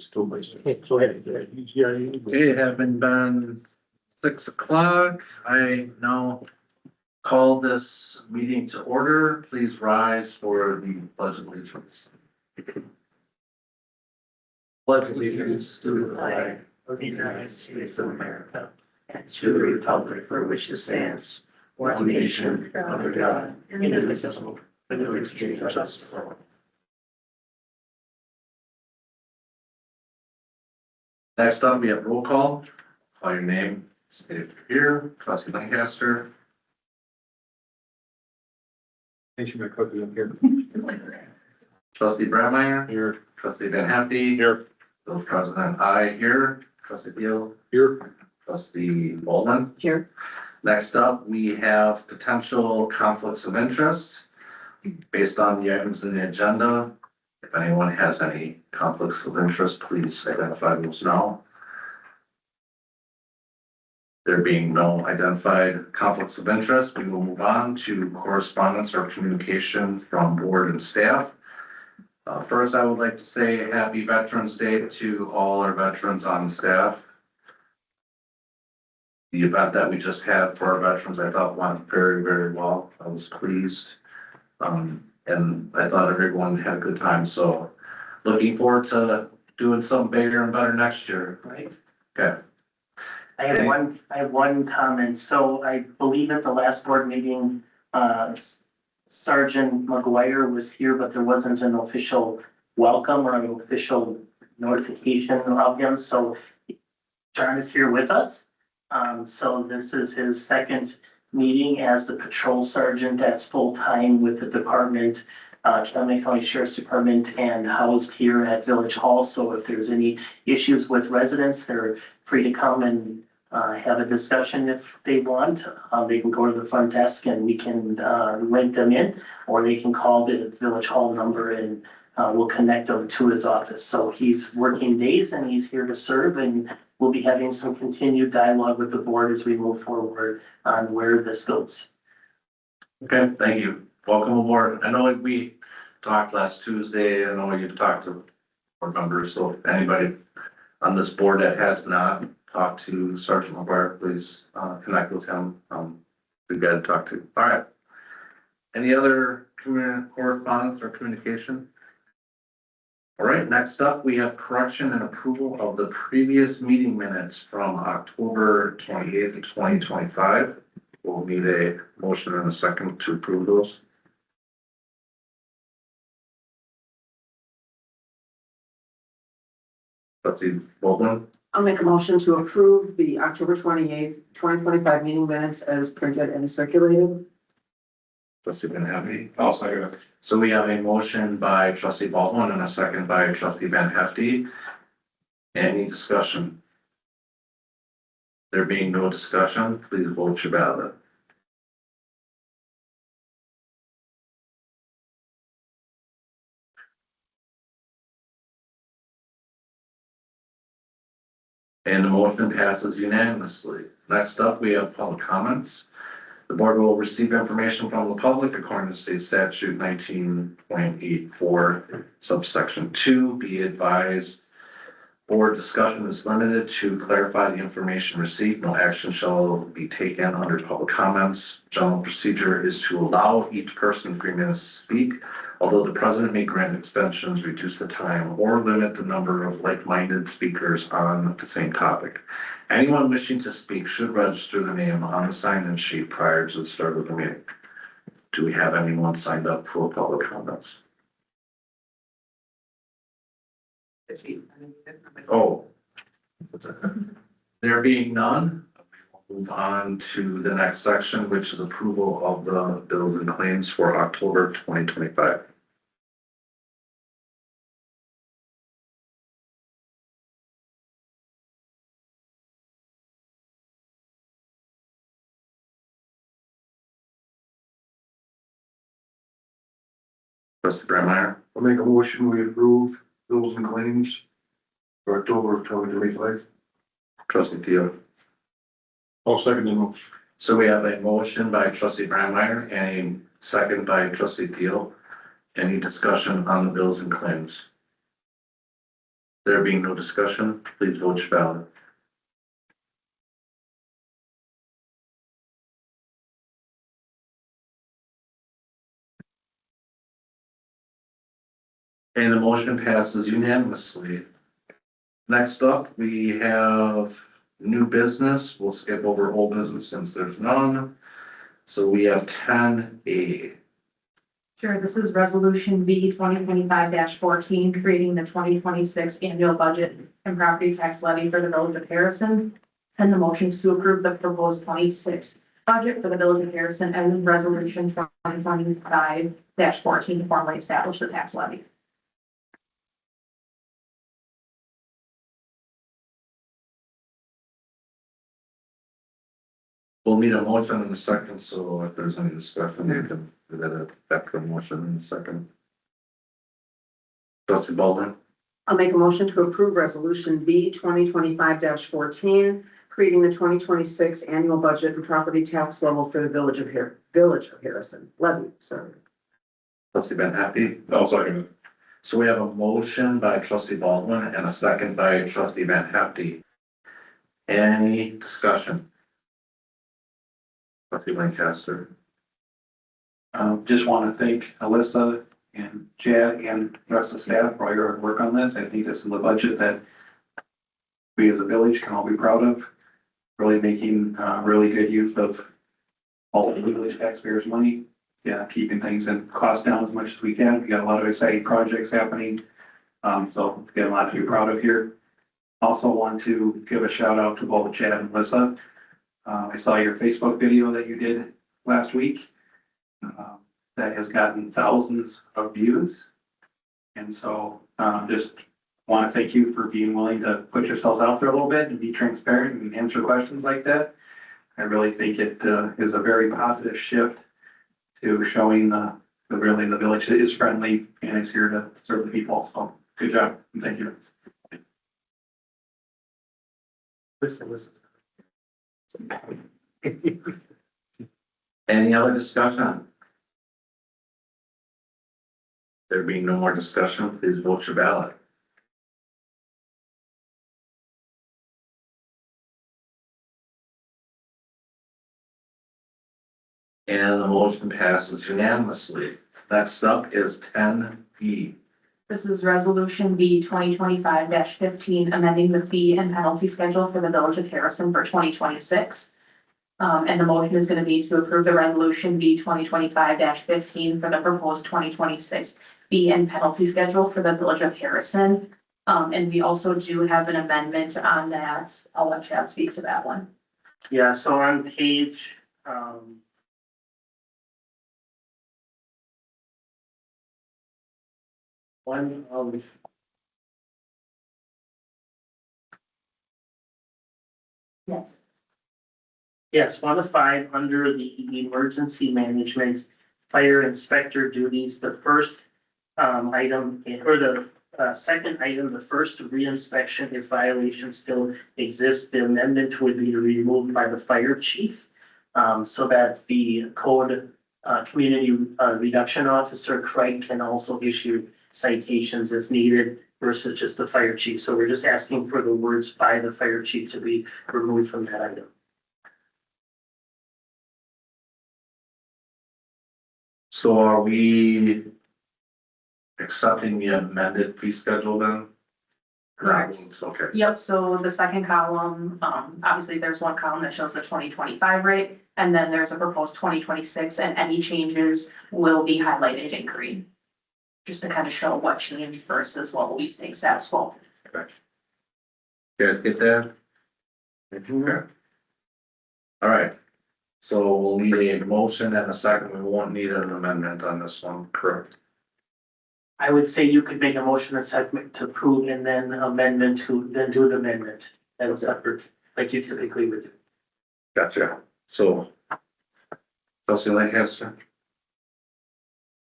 Still my. Go ahead. Okay, having been 6 o'clock, I now call this meeting to order. Please rise for the pledge of allegiance. Pledge allegiance to the flag of the United States of America and to the republic for which it stands, one nation under God, indivisible, with liberty and justice for all. Next up, we have roll call. Call your name, state if you're here. Trustee Lancaster, Thank you, my cookie up here. trustee Brandmeier, Here. trustee Van Happy. Here. Bill President, I here. Trustee Deal, Here. trustee Baldwin. Here. Next up, we have potential conflicts of interest based on the items in the agenda. If anyone has any conflicts of interest, please identify those now. There being no identified conflicts of interest, we will move on to correspondence or communication from board and staff. First, I would like to say happy Veterans Day to all our veterans on staff. The event that we just had for our veterans, I thought went very, very well. I was pleased. And I thought everyone had a good time, so looking forward to doing something bigger and better next year. Right. Okay. I have one comment. So I believe at the last board meeting, Sergeant McGuire was here, but there wasn't an official welcome or an official notification of him. So John is here with us. So this is his second meeting as the patrol sergeant that's full-time with the department, Calumet County Sheriff's Department, and housed here at Village Hall. So if there's any issues with residents, they're free to come and have a discussion if they want. They can go to the front desk and we can link them in, or they can call the Village Hall number and we'll connect them to his office. So he's working days and he's here to serve, and we'll be having some continued dialogue with the board as we move forward on where this goes. Okay, thank you. Welcome aboard. I know we talked last Tuesday. I know you've talked to board members, so if anybody on this board that has not talked to Sergeant McGuire, please connect with him. We've got to talk to. All right. Any other correspondence or communication? All right, next up, we have correction and approval of the previous meeting minutes from October 28th, 2025. We'll need a motion and a second to approve those. Trustee Baldwin, I'll make a motion to approve the October 28th, 2025 meeting minutes as printed and circulated. trustee Van Happy. I'll second it. So we have a motion by trustee Baldwin and a second by trustee Van Hefty. Any discussion? There being no discussion, please vote your ballot. And the motion passes unanimously. Next up, we have public comments. The board will receive information from the public according to state statute 19.84 subsection 2. Be advised, board discussion is limited to clarify the information received. No action shall be taken under public comments. General procedure is to allow each person 3 minutes to speak. Although the president may grant extensions, reduce the time, or limit the number of like-minded speakers on the same topic. Anyone wishing to speak should register their name on the sign-in sheet prior to the start of the meeting. Do we have anyone signed up for public comments? Oh. There being none, we'll move on to the next section, which is approval of the bills and claims for October 2025. Trustee Brandmeier, I'll make a motion, we approve bills and claims for October of 2025. trustee Theo. I'll second the motion. So we have a motion by trustee Brandmeier and a second by trustee Theo. Any discussion on the bills and claims? There being no discussion, please vote your ballot. And the motion passes unanimously. Next up, we have new business. We'll skip over old business since there's none. So we have 10A. Sure, this is resolution B 2025-14, creating the 2026 annual budget and property tax levy for the village of Harrison. And the motions to approve the proposed 26 budget for the village of Harrison and resolution 2025-14 to formally establish the tax levy. We'll need a motion in a second, so if there's any discussion, we can do that after a motion in a second. Trustee Baldwin, I'll make a motion to approve resolution B 2025-14, creating the 2026 annual budget and property tax level for the village of Harrison, levy, sorry. trustee Van Happy. I'll second it. So we have a motion by trustee Baldwin and a second by trustee Van Happy. Any discussion? Trustee Lancaster. Just want to thank Alyssa and Chad and the rest of the staff for all your hard work on this. I think this is a budget that we as a village can all be proud of. Really making really good use of all the village taxpayers' money. Yeah, keeping things and costs down as much as we can. We got a lot of exciting projects happening. So we got a lot to be proud of here. Also want to give a shout out to both Chad and Alyssa. I saw your Facebook video that you did last week. That has gotten thousands of views. And so, just want to thank you for being willing to put yourself out there a little bit and be transparent and answer questions like that. I really think it is a very positive shift to showing the village is friendly and is here to serve the people. So good job and thank you. Listen. Any other discussion? There being no more discussion, please vote your ballot. And the motion passes unanimously. Next up is 10B. This is resolution B 2025-15, amending the fee and penalty schedule for the village of Harrison for 2026. And the motion is going to be to approve the resolution B 2025-15 for the proposed 2026 fee and penalty schedule for the village of Harrison. And we also do have an amendment on that. I'll let Chad speak to that one. Yeah, so on page, one of. Yes. Yes, 1 of 5 under the emergency management fire inspector duties, the first item, or the second item, the first reinspection if violations still exist, the amendment would be removed by the fire chief. So that the code community reduction officer, Craig, can also issue citations if needed versus just the fire chief. So we're just asking for the words by the fire chief to be removed from that item. So are we accepting the amended fee schedule then? Correct. Okay, Yep, so the second column, obviously there's one column that shows the 2025 rate, and then there's a proposed 2026, and any changes will be highlighted in green. Just to kind of show what changed versus what will be staying status quo. you guys get that? Okay. All right, so we'll need a motion and a second. We won't need an amendment on this one, correct? I would say you could make a motion and second to approve and then amendment to, then do the amendment as a separate, like you typically would do. Gotcha. So, trustee Lancaster,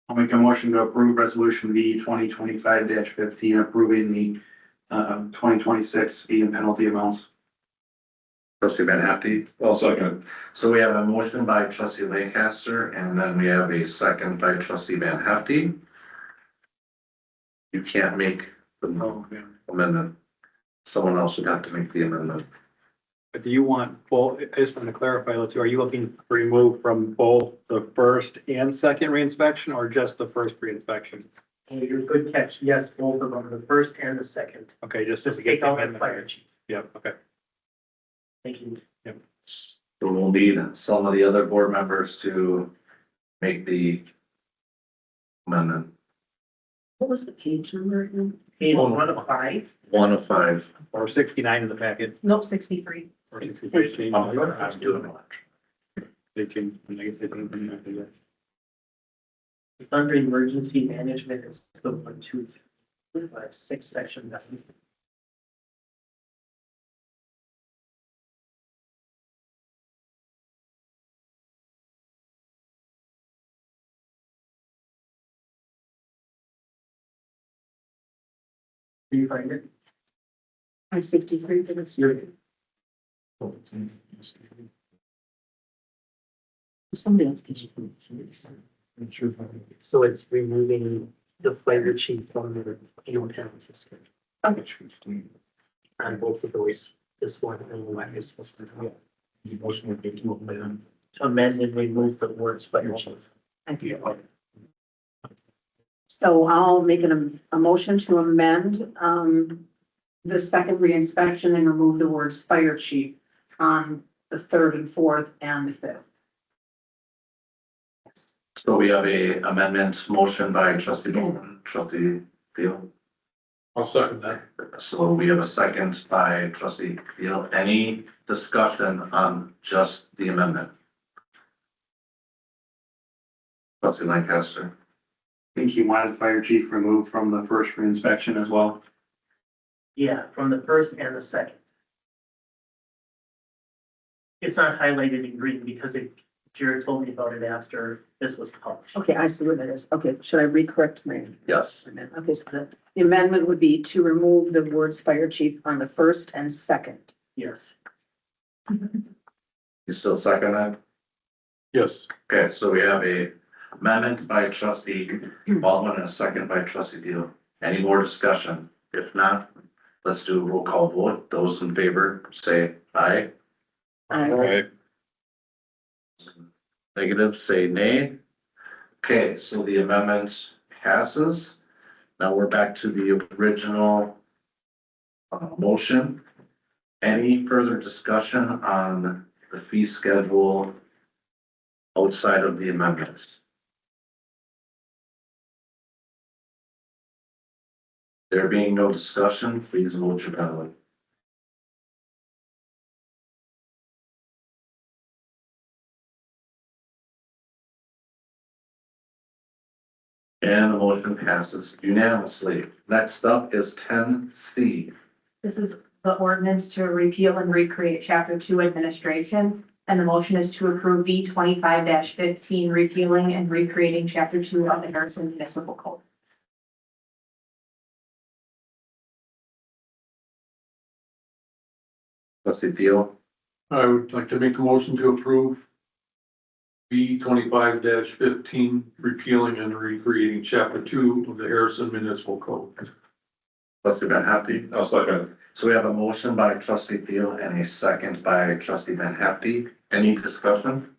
I'll make a motion to approve resolution B 2025-15, approving the 2026 fee and penalty amounts. trustee Van Happy. I'll second it. So we have a motion by trustee Lancaster, and then we have a second by trustee Van Hefty. You can't make the Oh, yeah. amendment. Someone else would have to make the amendment. But do you want both, I just want to clarify, let's see, are you looking to remove from both the first and second reinspection or just the first reinspection? And your good catch, yes, both of them, the first and the second. Okay, just to Just get take the out the amendment. fire chief. Yep, okay. Thank you. So we'll need some of the other board members to make the amendment. What was the page number again? Page 1 of 5. 1 of 5. Or 69 in the packet. Nope, 63. Or 63. I'm doing it. They changed, I guess they didn't bring that together. Under emergency management, it's the 1, 2, 3, 5, 6 section. Do you find it? 563, but it's. Somebody else can. So it's removing the fire chief from the annual penalty schedule. Okay. On both of those, this one and the one is supposed to. Motion would be to amend. To amend and remove the words fire chief. Thank you. So I'll make a motion to amend, the second reinspection and remove the words fire chief on the 3rd and 4th and the 5th. So we have a amendment motion by trustee Bowman, trustee Theo. I'll second that. So we have a second by trustee Theo. Any discussion on just the amendment? Trustee Lancaster. I think you wanted fire chief removed from the first reinspection as well. Yeah, from the first and the second. It's not highlighted in green because Jared told me about it after this was published. Okay, I see what that is. Okay, should I recorrect my Yes. amendment? Okay, so the amendment would be to remove the words fire chief on the 1st and 2nd. Yes. You still second that? Yes. Okay, so we have a amendment by trustee Baldwin and a second by trustee Theo. Any more discussion? If not, let's do a roll call vote. Those in favor, say aye. Right. Negative, say nay. Okay, so the amendment passes. Now we're back to the original motion. Any further discussion on the fee schedule outside of the amendments? There being no discussion, please vote your ballot. And the motion passes unanimously. Next up is 10C. This is the ordinance to repeal and recreate chapter 2 administration. And the motion is to approve V 25-15 repealing and recreating chapter 2 of the Harrison Municipal Code. Trustee Theo, I would like to make a motion to approve B 25-15, repealing and recreating chapter 2 of the Harrison Municipal Code. trustee Van Happy. I'll second. So we have a motion by trustee Theo and a second by trustee Van Happy. Any discussion?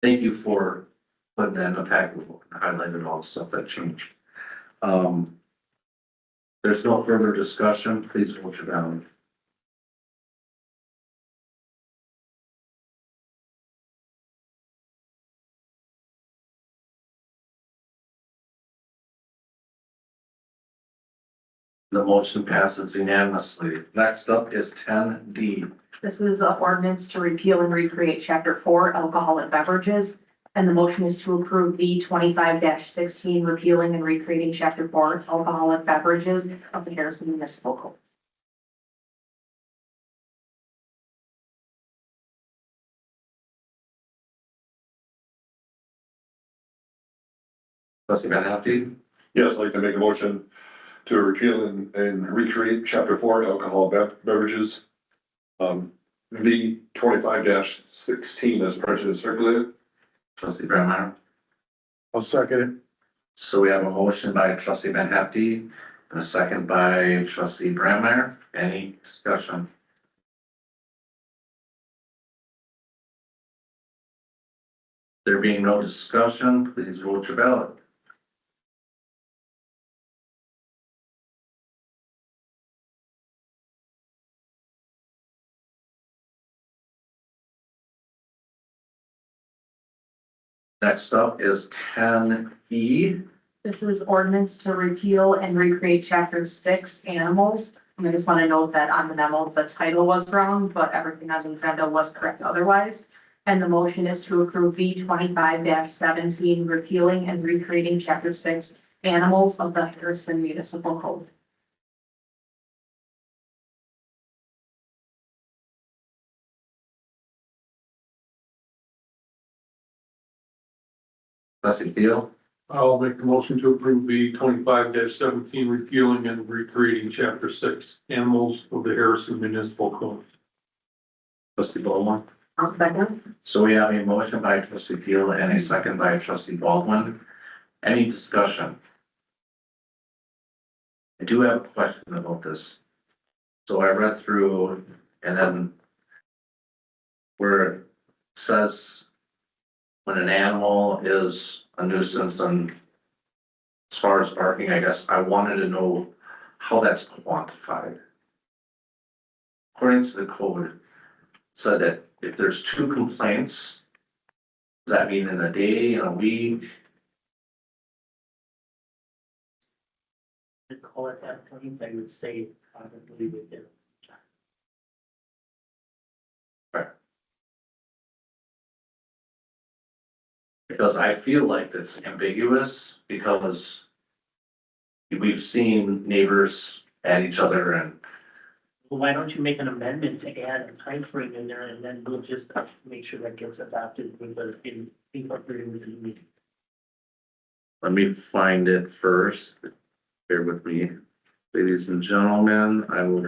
Thank you for putting that in the packet, highlighted all the stuff that changed. There's no further discussion. Please vote your ballot. The motion passes unanimously. Next up is 10D. This is an ordinance to repeal and recreate chapter 4 alcoholic beverages. And the motion is to approve V 25-16 repealing and recreating chapter 4 alcoholic beverages of the Harrison Municipal Code. Trustee Van Happy. Yes, I'd like to make a motion to repeal and recreate chapter 4 alcohol beverages. V 25-16 as printed and circulated. Trustee Brandmeier. I'll second So we have a motion by trustee Van Hefty and a second by trustee Brandmeyer. Any discussion? There being no discussion, please vote your ballot. Next up is 10E. This is ordinance to repeal and recreate chapter 6 animals. And I just want to note that on the memo, the title was wrong, but everything on the agenda was correct otherwise. And the motion is to approve V 25-17, repealing and recreating chapter 6 animals of the Harrison Municipal Code. Trustee Theo, I'll make the motion to approve B 25-17, repealing and recreating chapter 6, animals of the Harrison Municipal Code. trustee Baldwin. I'll second. So we have a motion by trustee Theo and a second by trustee Baldwin. Any discussion? I do have a question about this. So I read through and then where it says when an animal is a nuisance and as far as barking, I guess I wanted to know how that's quantified. According to the code, said that if there's 2 complaints, does that mean in a day, in a week? To call it that point, I would say probably within. Because I feel like it's ambiguous because we've seen neighbors at each other and Well, why don't you make an amendment to add a time frame in there and then we'll just make sure that gets adopted with the, in, incorporated with the meeting. let me find it first. Bear with me, ladies and gentlemen, I will.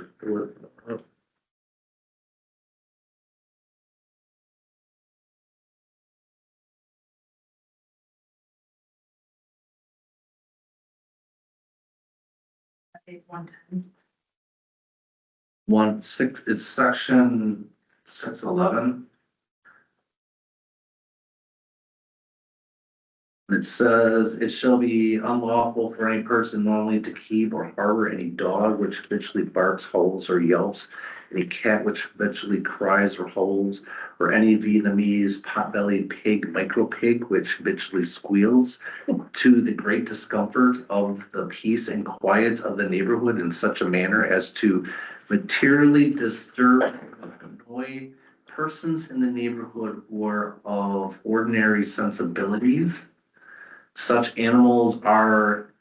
One time. It's section 611. It says, it shall be unlawful for any person knowingly to keep or harbor any dog which habitually barks, howls, or yelps, any cat which habitually cries or howls, or any Vietnamese pot-bellied pig, micro pig, which habitually squeals, to the great discomfort of the peace and quiet of the neighborhood in such a manner as to materially disturb or annoy persons in the neighborhood who are of ordinary sensibilities. Such animals are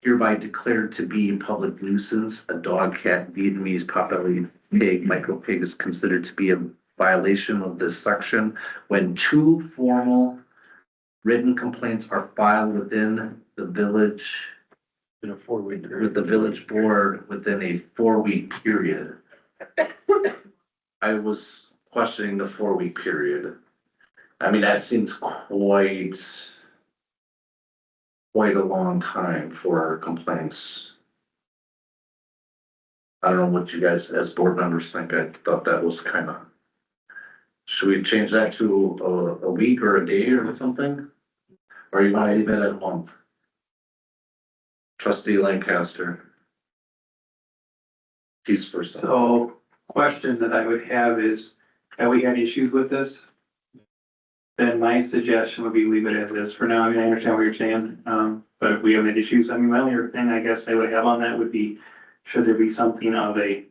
hereby declared to be public nuisance. A dog, cat, Vietnamese, potbelly pig, micro pig is considered to be a violation of this section when 2 formal written complaints are filed within the village, In a 4-week period. with the village board within a 4-week period. I was questioning the 4-week period. I mean, that seems quite a long time for complaints. I don't know what you guys as board members think. I thought that was kind of. Should we change that to a week or a day or something? Or you want to leave it at a month? Trustee Lancaster. Peace first. So, question that I would have is, have we had issues with this? Then my suggestion would be leave it as is for now. I mean, I understand what you're saying, but if we have any issues, I mean, my only thing I guess I would have on that would be, should there be something of a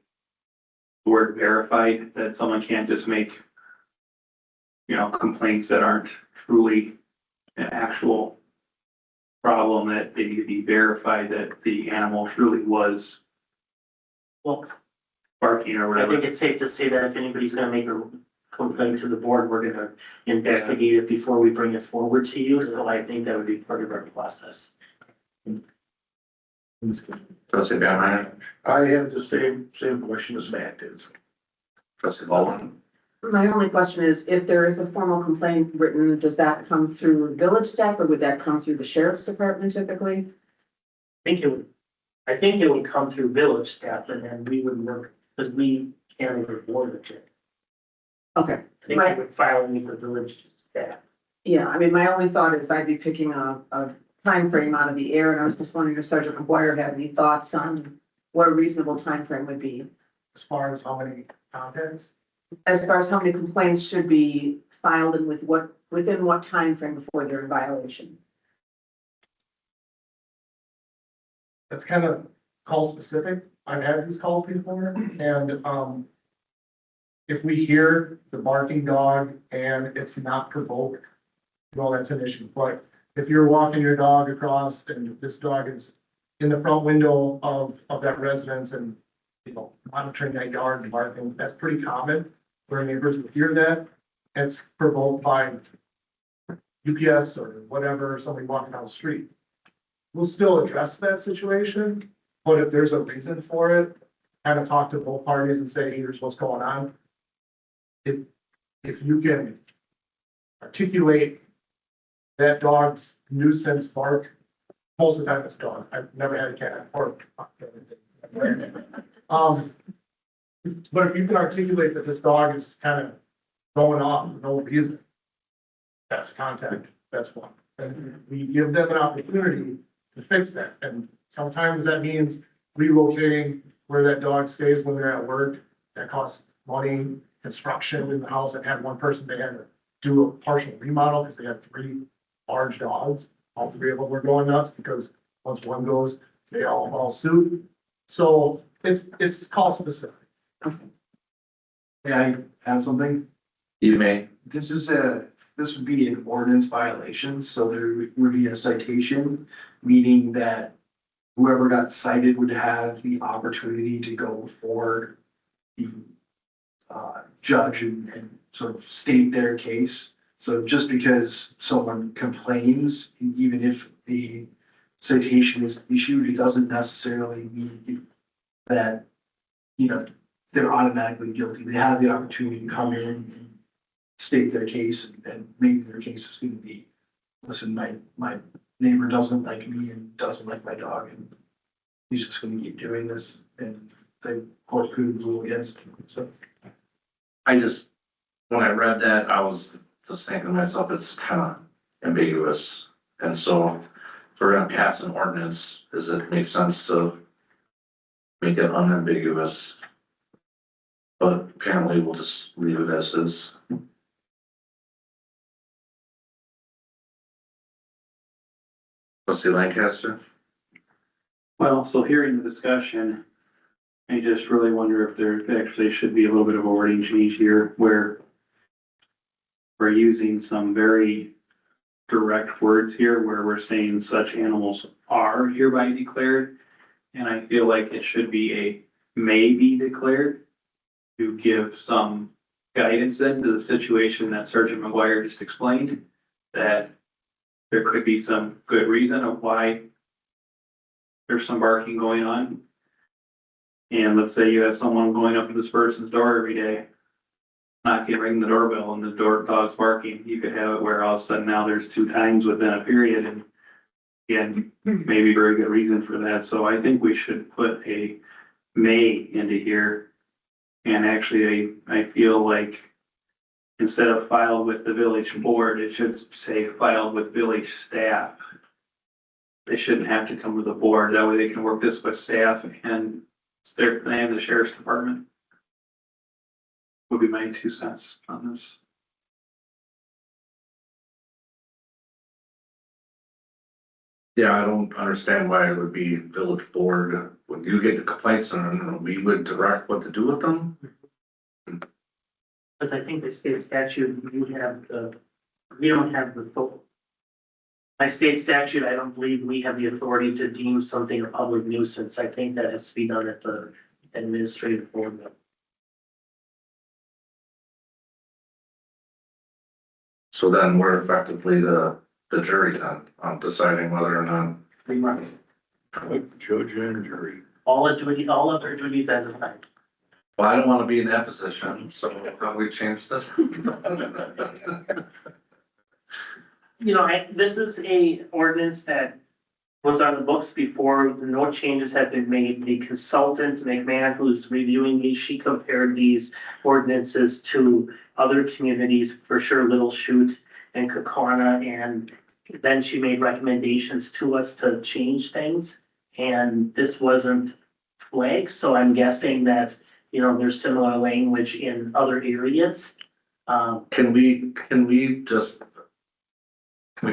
word verified that someone can't just make, complaints that aren't truly an actual problem, that they need to be verified that the animal truly was Well, barking or I whatever. think it's safe to say that if anybody's gonna make a complaint to the board, we're gonna investigate it before we bring it forward to you, so I think that would be part of our process. Trustee Bauer, I have the same question as Matt is. Trustee Baldwin. My only question is, if there is a formal complaint written, does that come through village staff or would that come through the sheriff's department typically? I think it would come through village staff and then we would work, because we can't report it yet. Okay, I think I would file with the village staff. yeah, I mean, my only thought is I'd be picking a frame out of the air, and I was just wondering if Sergeant McGuire had any thoughts on what a reasonable time frame would be. As far as how many contents? As far as how many complaints should be filed and within what time frame before they're in violation? That's kind of call specific. I've had these calls before and, if we hear the barking dog and it's not provoked, well, that's an issue. But if you're walking your dog across and this dog is in the front window of that residence and, you know, monitoring that yard and barking, that's pretty common where neighbors would hear that. It's provoked by UPS or whatever, somebody walking down the street. We'll still address that situation, but if there's a reason for it, kind of talk to both parties and say, here's what's going on. If you can articulate that dog's nuisance bark, most of the time it's dog. I've never had a cat or. But if you can articulate that this dog is kind of going off for no reason, that's contact, that's one. And we give them an opportunity to fix that. And sometimes that means relocating where that dog stays when they're at work. That costs money, construction in the house. I've had one person, they had to do a partial remodel because they had 3 large dogs. All 3 of them were going nuts because once one goes, they all follow suit. So it's call specific. May I add something? You may. This would be an ordinance violation, so there would be a citation, meaning that whoever got cited would have the opportunity to go before the judge and sort of state their case. So just because someone complains, even if the citation is issued, it doesn't necessarily mean that, you know, they're automatically guilty. They have the opportunity to come in and state their case, and maybe their case is gonna be, listen, my neighbor doesn't like me and doesn't like my dog, and he's just gonna keep doing this, and the court could rule against him, so. When I read that, I was just thinking to myself, it's kind of ambiguous. And so if we're gonna pass an ordinance, does it make sense to make it unambiguous? But apparently we'll just leave it as is. Trustee Lancaster? Well, so hearing the discussion, I just really wonder if there actually should be a little bit of a wording change here where we're using some very direct words here where we're saying such animals are hereby declared. And I feel like it should be a may be declared to give some guidance then to the situation that Sergeant McGuire just explained, that there could be some good reason of why there's some barking going on. And let's say you have someone going up to this person's door every day, knocking, ringing the doorbell and the dog's barking. You could have it where all of a sudden now there's 2 times within a period, and again, maybe very good reason for that. So I think we should put a may into here. And actually, I feel like instead of filed with the village board, it should say filed with village staff. They shouldn't have to come to the board. That way they can work this with staff and the sheriff's department. Would be my 2 cents on this. Yeah, I don't understand why it would be village board. When you get the complaints and we would direct what to do with them. Because I think the state statute, we don't have by state statute, I don't believe we have the authority to deem something a public nuisance. I think that has to be done at the administrative board level. So then we're effectively the jury then on deciding whether or not. Judge and jury. All other duties as assigned. Well, I don't wanna be in that position, so how do we change this? You know, this is a ordinance that was on the books before, no changes had been made. The consultant, McMahon, who's reviewing these, she compared these ordinances to other communities, for sure Little Chute and Kokana, and then she made recommendations to us to change things. And this wasn't flagged, so I'm guessing that, you know, there's similar language in other areas. Can we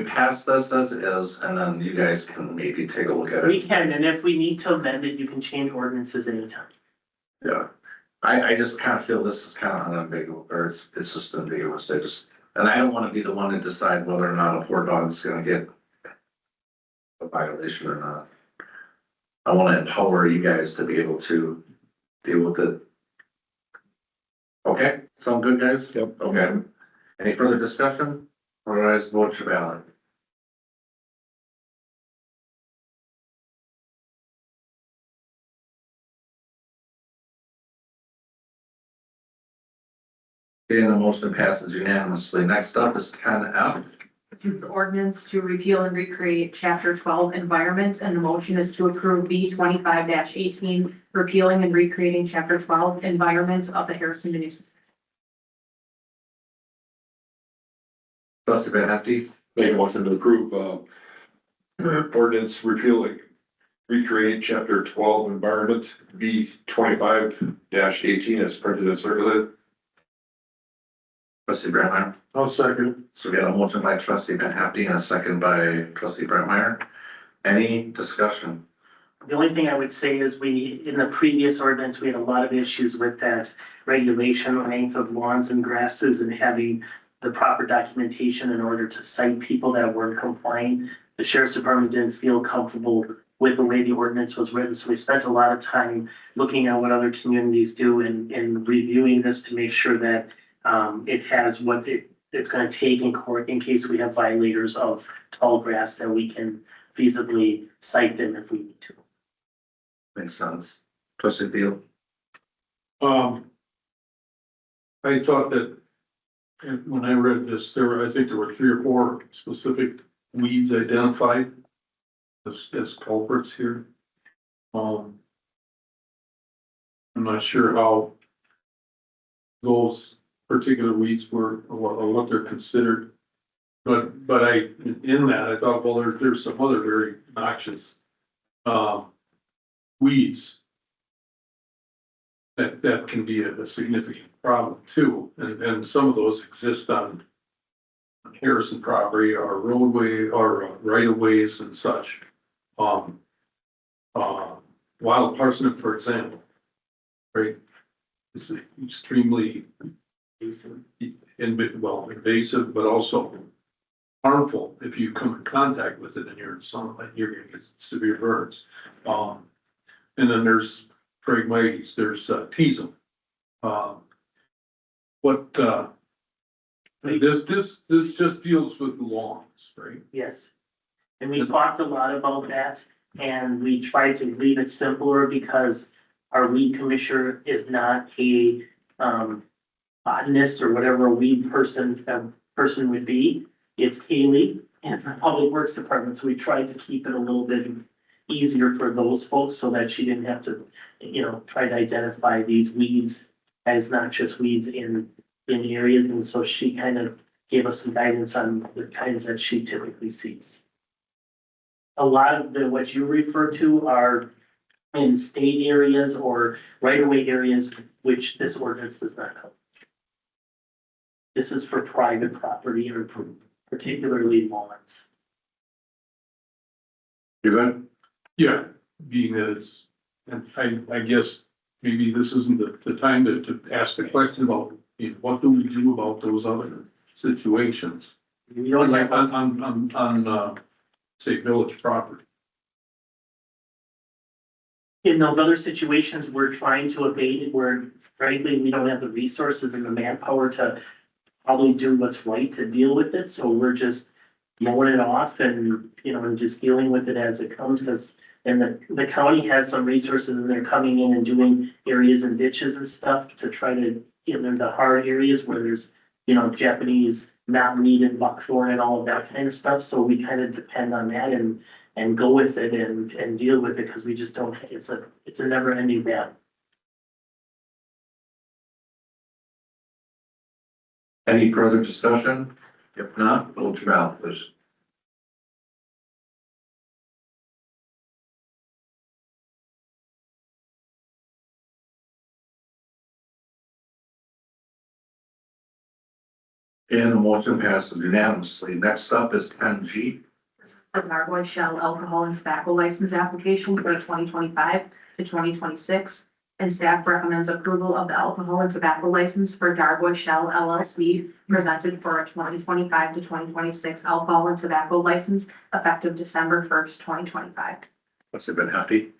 pass this as is, and then you guys can maybe take a look at We it? can, and if we need to amend it, you can change ordinances anytime. Yeah. I just kind of feel this is kind of unambiguous, or it's just ambiguous, and I don't wanna be the one to decide whether or not a poor dog's gonna get a violation or not. I wanna empower you guys to be able to deal with it. Okay, sound good, guys? Yep. Okay. Any further discussion? Otherwise, vote your ballot. Okay, and the motion passes unanimously. Next up is 10F. This is ordinance to repeal and recreate chapter 12 environment, and the motion is to approve B 25-18, repealing and recreating chapter 12 environment of the Harrison Municipal. Trustee Van Hefty, Make a motion to approve, ordinance repealing, recreate chapter 12 environment, B 25-18 as printed and circulated. trustee Brandmeier. I'll second. So we got a motion by trustee Van Hefty and a second by trustee Brandmeier. Any discussion? The only thing I would say is in the previous ordinance, we had a lot of issues with that regulation length of lawns and grasses and having the proper documentation in order to cite people that weren't complying. The sheriff's department didn't feel comfortable with the way the ordinance was written, so we spent a lot of time looking at what other communities do and reviewing this to make sure that it has what it's gonna take in court in case we have violators of tall grass, that we can feasibly cite them if we need to. Makes sense. Trustee Field. I thought that when I read this, I think there were 3 or 4 specific weeds identified as culprits here. I'm not sure how those particular weeds were, or what they're considered. But in that, I thought, well, there's some other very noxious, weeds that can be a significant problem too. And some of those exist on Harrison property or roadway or right of ways and such. Wild parsnip, for example, right? It's extremely invasive, but also harmful if you come in contact with it and you're in sunlight, you're gonna get severe burns. And then there's Phragmites, there's Teasum. This just deals with lawns, right? Yes. And we talked a lot about that, and we tried to leave it simpler because our weed commissioner is not a botanist or whatever a weed person would be. It's Haley and the Public Works Department, so we tried to keep it a little bit easier for those folks so that she didn't have to, try to identify these weeds as noxious weeds in areas, and so she kind of gave us some guidance on the kinds that she typically sees. A lot of what you refer to are in state areas or right-of-way areas, which this ordinance does not cover. This is for private property or particularly lawns. You good? Yeah, being that it's, and I guess maybe this isn't the time to ask the question about, what do we do about those other situations? We don't Like have, on say village property. in those other situations, we're trying to abate it where frankly, we don't have the resources and the manpower to probably do what's right to deal with it, so we're just mowing it off and, and just dealing with it as it comes, because And the county has some resources and they're coming in and doing areas and ditches and stuff to try to get into the hard areas where there's, Japanese knotweed and buckthorn and all of that kind of stuff. So we kind of depend on that and go with it and deal with it because we just don't, it's a never ending battle. Any further discussion? If not, vote your ballot, please. And the motion passes unanimously. Next up is 10G. The Darboy Shell Alcohol and Tobacco License Application for 2025 to 2026. And staff recommends approval of the alcohol and tobacco license for Darboy Shell LLC presented for a 2025 to 2026 alcohol and tobacco license effective December 1st, 2025. What's it been hefty?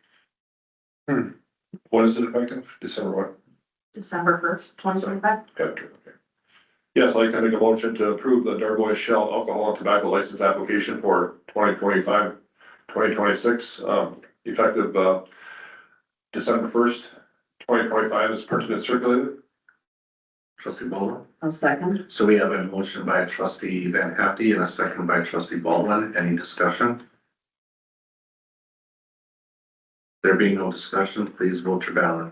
What is it effective? December what? December 1st, 2025. Okay. Yes, I'd like to make a motion to approve the Darboy Shell alcohol and tobacco license application for 2025, 2026, effective, December 1st, 2025 is printed and circulated. Trustee Baldwin. I'll second. So we have a motion by trustee Van Hefty and a second by trustee Baldwin. Any discussion? There being no discussion, please vote your ballot.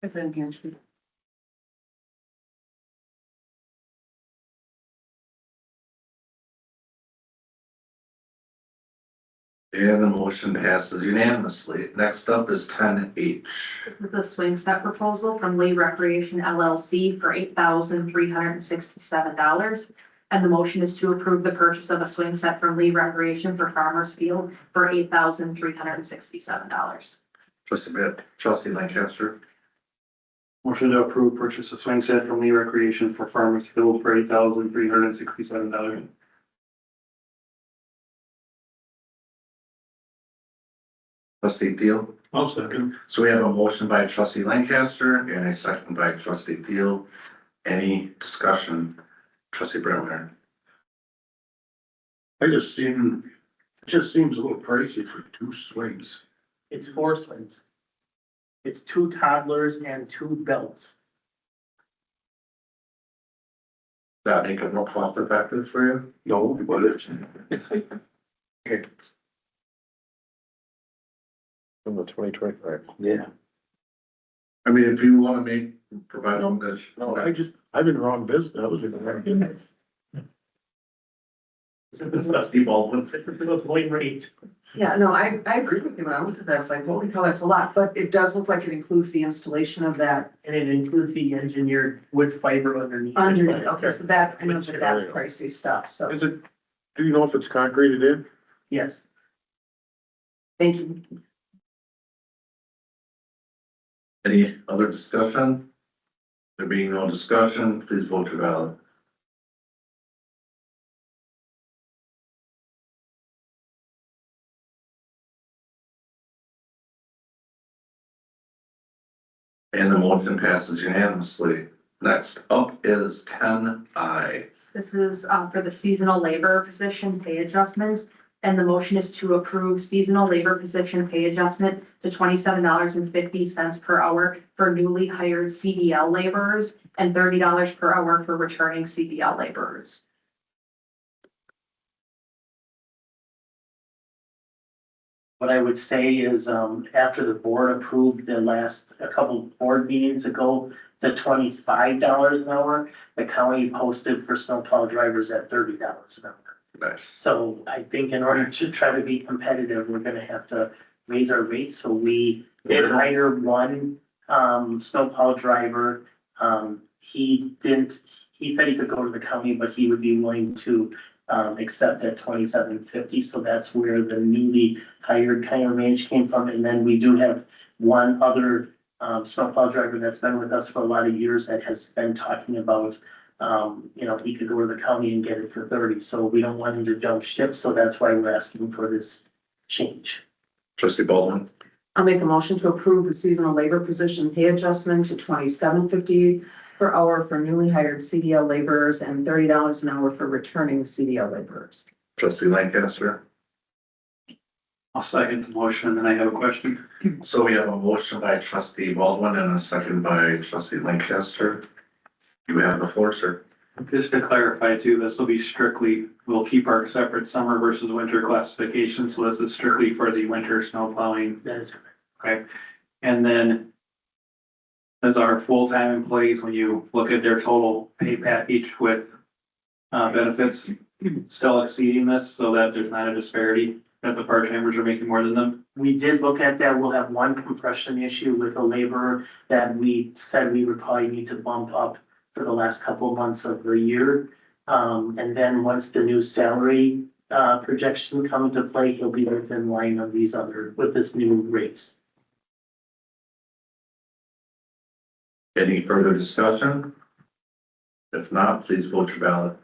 President Hanson. And the motion passes unanimously. Next up is 10H. This is the swing set proposal from Lee Recreation LLC for $8,367. And the motion is to approve the purchase of a swing set from Lee Recreation for Farmers Field for $8,367. Trustee Lancaster. Motion to approve purchase of swing set from Lee Recreation for Farmers Field for $8,367. Trustee Field. I'll second. So we have a motion by trustee Lancaster and a second by trustee Field. Any discussion? Trustee Bremer. It just seems a little pricey for two swings. It's 4 swings. It's 2 toddlers and 2 belts. That make it more cost effective for you? No, but it's. Okay. From the 2025. Yeah. I mean, if you want to provide them this. No, I've been wrong business. I was in the wrong business. Trustee Baldwin. This is the going rate. Yeah, no, I agree with you. When I looked at that, it's like, holy cow, that's a lot, but it does look like it includes the installation of that And it includes the engineered wood fiber underneath. underneath. Okay, so that's, I know that that's pricey stuff, so, Is it, do you know if it's concreted in? Yes. thank you. Any other discussion? There being no discussion, please vote your ballot. And the motion passes unanimously. Next up is 10I. This is for the seasonal labor position pay adjustment. And the motion is to approve seasonal labor position pay adjustment to $27.50 per hour for newly hired CDL laborers and $30 per hour for returning CDL laborers. What I would say is, after the board approved a couple board meetings ago, the $25 an hour, the county posted for snowplow drivers at $30 an hour. Nice. So I think in order to try to be competitive, we're gonna have to raise our rates. So we did hire one, snowplow driver. He said he could go to the county, but he would be willing to, accept at $27.50. So that's where the newly hired kind of range came from. And then we do have one other, snowplow driver that's been with us for a lot of years that has been talking about, he could go to the county and get it for 30, so we don't want him to jump ship, so that's why we're asking for this change. Trustee Baldwin. I'll make a motion to approve the seasonal labor position pay adjustment to $27.50 per hour for newly hired CDL laborers and $30 an hour for returning CDL laborers. Trustee Lancaster. I'll second the motion, and then I have a question. So we have a motion by trustee Baldwin and a second by trustee Lancaster. You have the floor, sir. Just to clarify too, this will be strictly, we'll keep our separate summer versus winter classification, so this is strictly for the winter snow plowing. That is Okay, and then as our full-time employees, when you look at their total pay package with benefits, still exceeding this so that there's not a disparity, that the part-timers are making more than them. We did look at that. We'll have one compression issue with a laborer that we said we would probably need to bump up for the last couple of months of the year. And then once the new salary projection come into play, he'll be within line of these other, with this new rates. Any further discussion? If not, please vote your ballot.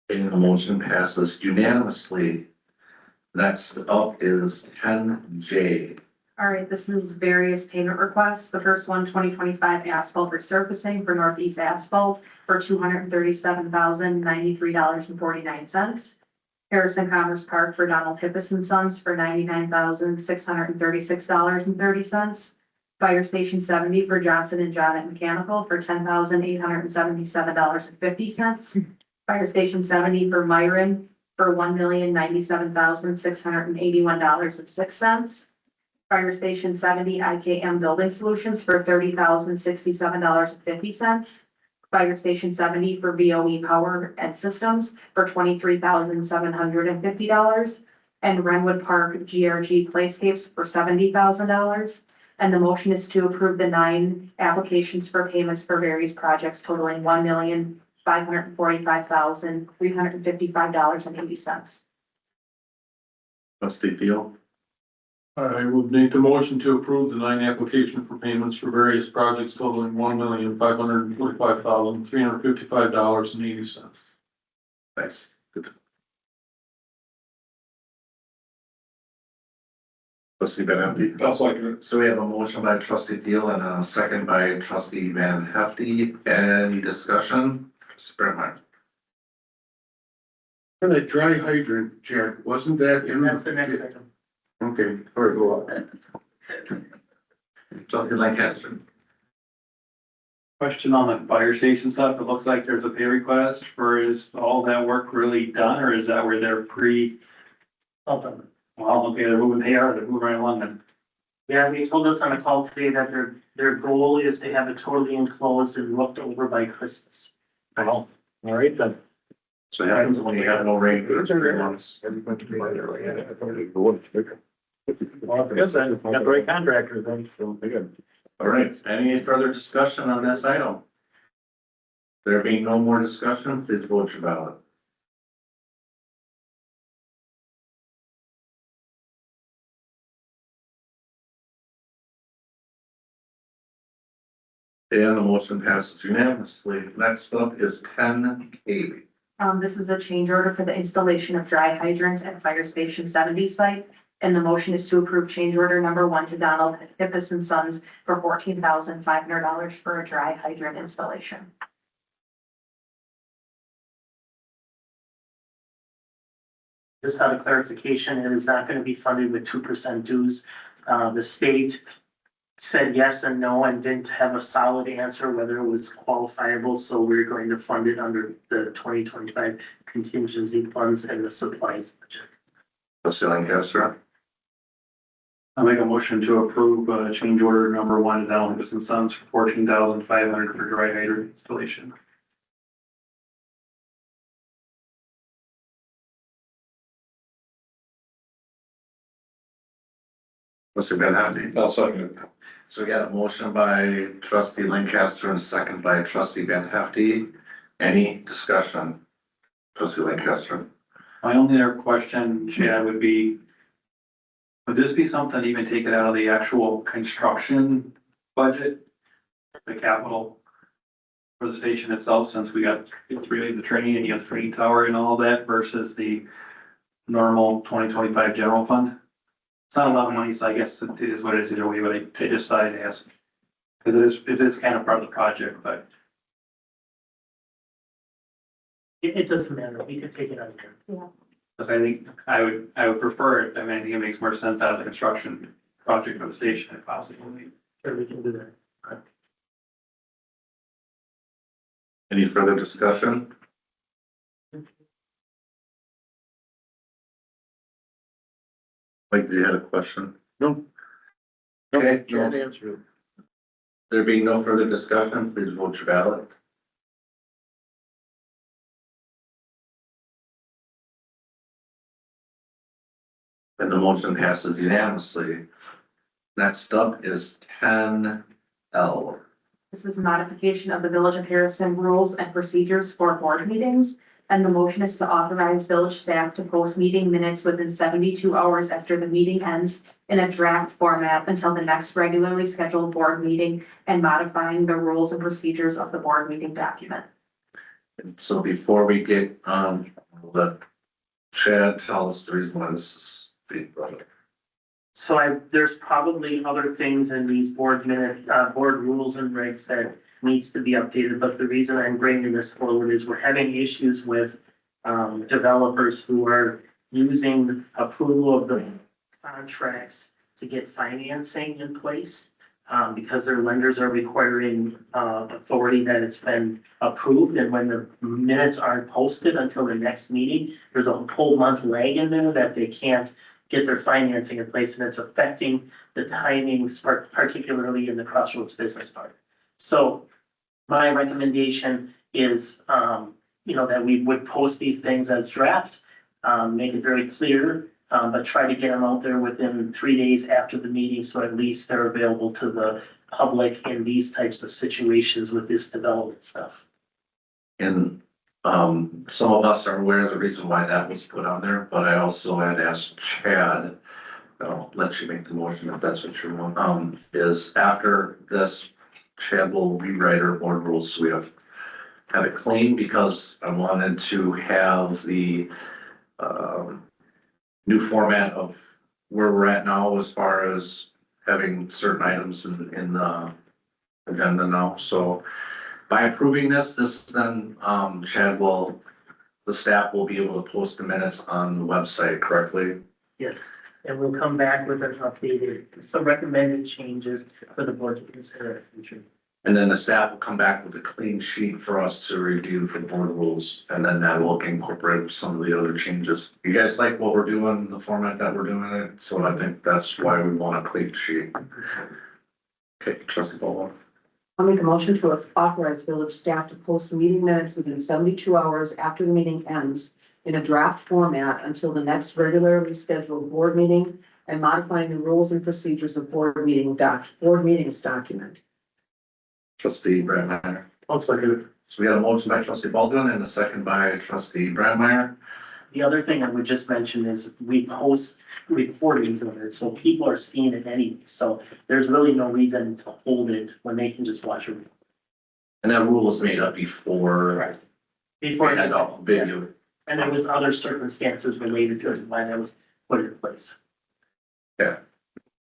And the motion passes unanimously. Next up is 10J. All right, this is various payment requests. The first one, 2025 asphalt resurfacing for Northeast Asphalt for $237,093.49. Harrison Commerce Park for Donald Hippis and Sons for $99,636.30. Fire Station 70 for Johnson and John Mechanical for $10,877.50. Fire Station 70 for Myron for $1,097,681.06. Fire Station 70 IKM Building Solutions for $30,067.50. Fire Station 70 for BOE Power and Systems for $23,750. And Renwood Park GRG Playscapes for $70,000. And the motion is to approve the 9 applications for payments for various projects totaling $1,545,355.80. Trustee Teal. I would make the motion to approve the 9 application for payments for various projects totaling $1,545,355.80. Thanks. Good. Trustee Van Hefty. I'll second it. So we have a motion by trustee Teal and a second by trustee Van Hefty. Any discussion? Trustee Brandmeyer. For that dry hydrant, Jack, wasn't that in? That's the next item. Okay, all right, go on. Trustee Lancaster. Question on the fire station stuff, it looks like there's a pay request for, is all that work really done, or is that where they're All done. well, okay, they're moving right along then. Yeah, they told us on a call today that their goal is to have it totally enclosed and looked over by Christmas. Well, all right then. So it happens when you have no rain for 3 months. Well, I guess I got the right contractors then, so they're good. All right, any further discussion on this item? There being no more discussion, please vote your ballot. And the motion passes unanimously. Next up is 10K. This is a change order for the installation of dry hydrant at Fire Station 70 site. And the motion is to approve change order number 1 to Donald Hippis and Sons for $14,500 for a dry hydrant installation. Just out of clarification, it is not gonna be funded with 2% dues. The state said yes and no and didn't have a solid answer whether it was qualifiable, so we're going to fund it under the 2025 contingency funds and the supplies budget. Trustee Lancaster. I'll make a motion to approve, change order number 1 to Donald Hippis and Sons for $14,500 for dry hydrant installation. Trustee Van Hefty. I'll second it. So we got a motion by trustee Lancaster and a second by trustee Van Hefty. Any discussion? Trustee Lancaster. My only other question, Chad, would be, would this be something even taken out of the actual construction budget? The capital for the station itself, since we got really the training and you have the training tower and all that versus the normal 2025 general fund? It's not a lot of money, so I guess it is what it is either way, but I just decided to ask. Cause it is kind of part of the project, but It doesn't matter, we could take it out there. because I think I would prefer it. I mean, I think it makes more sense out of the construction project for the station if possible. Sure, we can do that. Any further discussion? Mike, do you have a question? No. Okay, Can't no. answer it. There being no further discussion, please vote your ballot. And the motion passes unanimously. Next up is 10L. This is modification of the Village of Harrison rules and procedures for board meetings. And the motion is to authorize village staff to post meeting minutes within 72 hours after the meeting ends in a draft format until the next regularly scheduled board meeting, and modifying the rules and procedures of the board meeting document. And so before we get, let Chad tell us the reason why this is being brought up. So there's probably other things in these board rules and regs that needs to be updated, but the reason I'm bringing this forward is we're having issues with developers who are using approval of the contracts to get financing in place, because their lenders are requiring authority that it's been approved, and when the minutes aren't posted until the next meeting, there's a whole month lag in there that they can't get their financing in place, and it's affecting the timings, particularly in the Crossroads Business Park. So my recommendation is, that we would post these things as draft, make it very clear, but try to get them out there within 3 days after the meeting, so at least they're available to the public in these types of situations with this development stuff. And some of us are aware of the reason why that was put on there, but I also had asked Chad, I'll let you make the motion if that's what you want, is after this, Chad will rewrite our board rules so we have it clean, because I wanted to have the new format of where we're at now as far as having certain items in the agenda now. So by approving this then Chad the staff will be able to post the minutes on the website correctly. Yes, and we'll come back with an updated, some recommended changes for the board to consider in the future. And then the staff will come back with a clean sheet for us to review for the board rules, and then that will incorporate some of the other changes. You guys like what we're doing, the format that we're doing it, so I think that's why we want a clean sheet. Okay, trustee Baldwin. I'll make a motion to authorize village staff to post meeting minutes within 72 hours after the meeting ends in a draft format until the next regularly scheduled board meeting, and modifying the rules and procedures of board meetings document. Trustee Brandmeier. I'll second it. So we got a motion by trustee Baldwin and a second by trustee Brandmeier. The other thing I would just mention is we post recordings of it, so people are seeing it anyway, so there's really no reason to hold it when they can just watch it. And that rule was made up before. Before, We had all video. and there was other circumstances related to it, why that was put in place.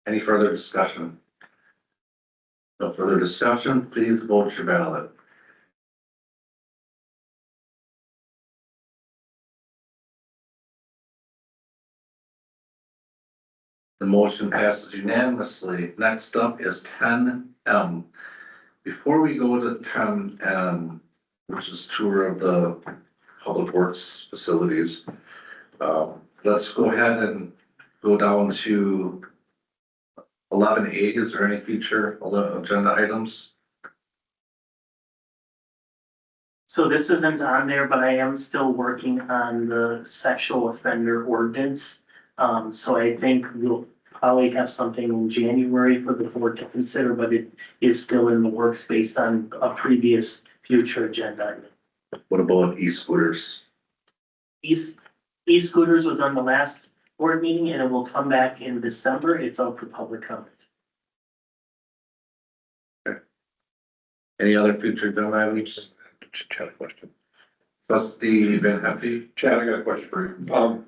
Any further discussion? No further discussion, please vote your ballot. The motion passes unanimously. Next up is 10M. Before we go to 10M, which is tour of the public works facilities, let's go ahead and go down to 11A. Is there any future agenda items? So this isn't on there, but I am still working on the sexual offender ordinance. So I think we'll probably have something in January for the board to consider, but it is still in the works based on a previous future agenda. What about e-scooters? E-scooters was on the last board meeting, and it will come back in December. It's out for public comment. Any other future agenda items? Chad, a question. Trustee Van Hefty? Chad, I got a question for you.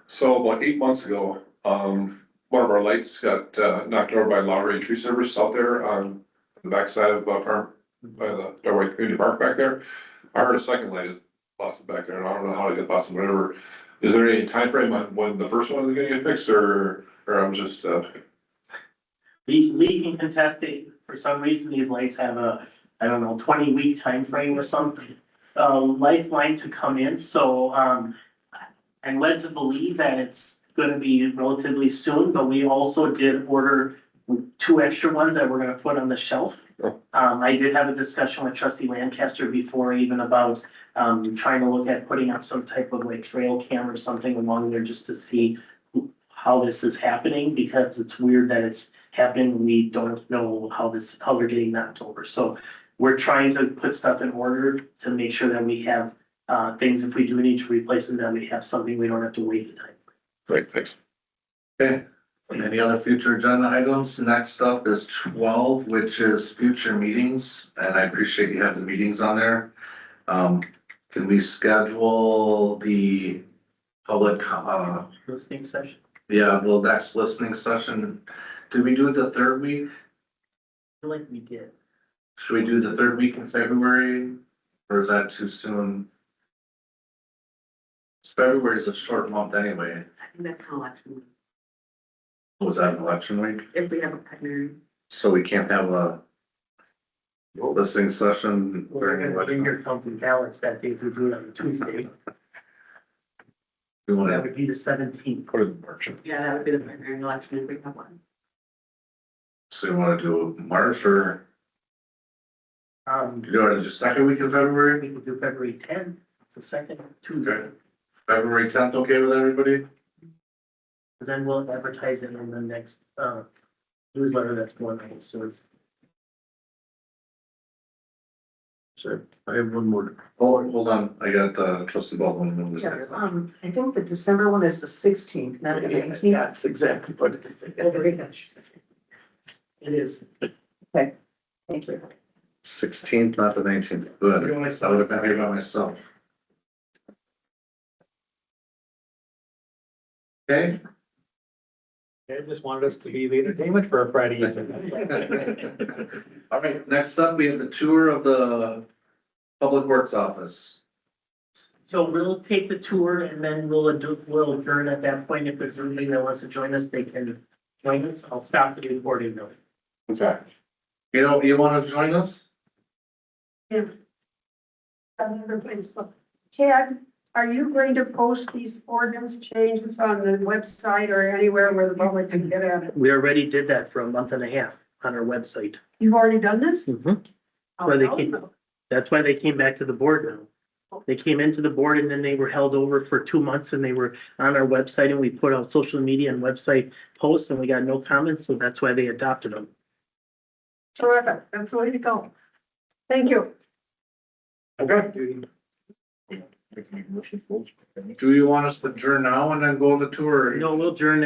So about 8 months ago, one of our lights got, knocked over by Lowry Tree Service out there on the backside of, farm, by the Darwin Community Park back there. I heard a second light is busted back there, and I don't know how it got busted, whatever. Is there any time frame on when the first one is gonna get fixed, or I'm just, We can contest it, for some reason, these lights have a, I don't know, 20-week time frame or something. Lifeline to come in, so, I'm led to believe that it's gonna be relatively soon, but we also did order 2 extra ones that we're gonna put on the shelf. Oh. I did have a discussion with trustee Lancaster before even about, trying to look at putting up some type of like trail cam or something along there just to see how this is happening, because it's weird that it's happening. We don't know how we're getting knocked over. So we're trying to put stuff in order to make sure that we have, things, if we do need to replace them, that we have something, we don't have to wait the time. great, thanks. Okay, any other future agenda items? Next up is 12, which is future meetings, and I appreciate you have the meetings on there. Can we schedule the public, Listening session. yeah, the next listening session? Did we do it the 3rd week? I feel like we did. Should we do the 3rd week in February, or is that too soon? February is a short month anyway. I think that's an election, Was that an election week? if we have a primary. So we can't have a listening session We're during gonna bring election? your company ballots that day, if we do it on Tuesday. We That wanna, would be the 17th. Put it in March. Yeah, that would be the primary election if we have one. so you wanna do March or you want to do second week in February? We could do February 10th, it's the second Tuesday. Okay. February 10th, okay with everybody? Cause then we'll advertise it in the next, newsletter that's going on, so. So I have one more. Oh, hold on, I got trustee Baldwin. Yeah, I think the December one is the 16th, not the 19th. That's exactly what. It is. Thank you. 16th, not the 19th. Good. I would have been here by myself. Okay. They just wanted us to be the entertainment for a Friday evening. All right, next up, we have the tour of the Public Works Office. So we'll take the tour and then we'll adjourn at that point. If there's anybody that wants to join us, they can join us. I'll stop the recording though. Okay. You know, you want to join us? Chad, are you going to post these ordinance changes on the website or anywhere where the public can get at it? We already did that for a month and a half on our website. You've already done this? Mhm. Oh, Well, they hell can't- no. That's why they came back to the board now. They came into the board and then they were held over for 2 months and they were on our website and we put out social media and website posts and we got no comments, so that's why they adopted them. Terrific, that's the way to go. Thank you. Okay. Do you want us to adjourn now and then go on the tour? No, we'll adjourn